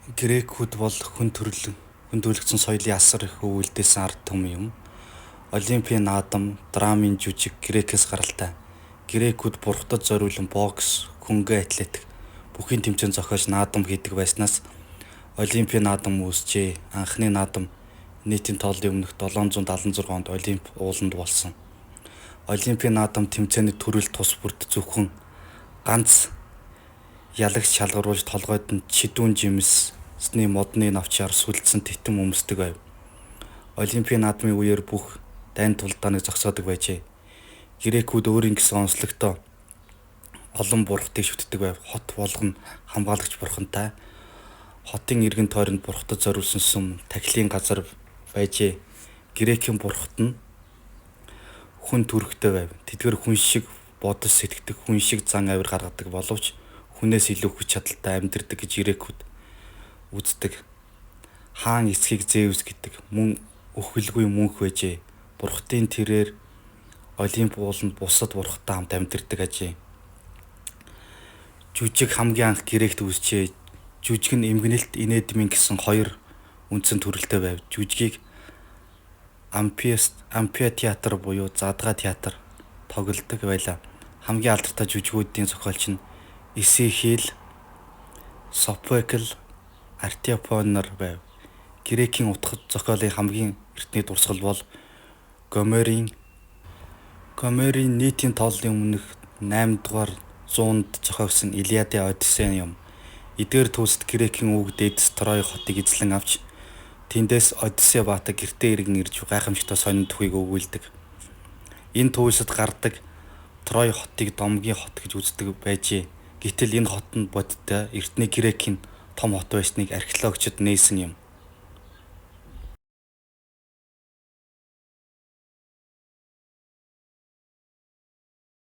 Грекүүд бол хүн төрөлхтөн соёлын асар их өвөлдсөн ард түмэн юм. Олимпийн наадам, драмын жүжиг Грекээс гаралтай. Грекүүд бурхтад зориулан бокс, хөнгө атлетик бүхий тэмцээн зохиож наадам хийдэг байснаас Олимпийн наадам үүсжээ. Анхны наадам нийтийн тооллын өмнөх 776 онд Олимп ууланд болсон. Олимпийн наадам тэмцээний төрөл тус бүрд зөвхөн ганц ялагч шалгаруулж толгойд нь чидүүн жимсний модны навчаар сүлдсэн титэм өмсдөг байв. Олимпийн наадмын үеэр бүх дайн тулдааныг зогсоодог байжээ. Грекүүд өөрийн гэсэн онцлогтой олон бурхтыг шүтдэг байв. Хот болгоно хамгаалагч бурхантай. Хотын иргэн тойронд бурхтад зориулсан сүм тахилын газар байжээ. Грекийн бурхт нь хүн төрхтэй байв. Тэдгээр хүн шиг бодож сэтгэдэг, хүн шиг зан авир гаргадаг боловч хүнээс илүү хүч чадалтай амьдардаг гэж грекүүд үздэг. Хаан эсхийг Зевс гэдэг мөн өхөлгүй мөнх байжээ. Бурхтын тэрээр Олимп ууланд бусад бурхтай хамт амьдардаг ажээ. Жүжиг хамгийн анх Грект үүсжээ. Жүжиг нь эмгэнэлт инедмийн гэсэн хоёр үндсэн төрөлтэй байв. Жүжигийг амфитеатр буюу задгаа театр тоглодог байлаа. Хамгийн алдартай жүжигүүдийн зохиолч нь Эсихил, Софокл, Артефонор байв. Грекийн утга зохиолын хамгийн эртний дурсгал бол Гомерийн нийтийн тооллын өмнөх 8 дугаар зуунд зохиогдсон Илиадын Одиссей юм. Эдгээр төвсд Грекийн өвөг дээдэс Трой хотыг эзлэн авч тэндээс Одиссей баатар гэртээ иргэн ирж гайхамшигтай сонин түүхийг өгүүлдэг. Энэ төвсд гардаг Трой хотыг Домгийн хот гэж үздэг байжээ. Гэтэл энэ хот нь бодиттой эртний Грекийн том хот байсныг археологчид нээсэн юм.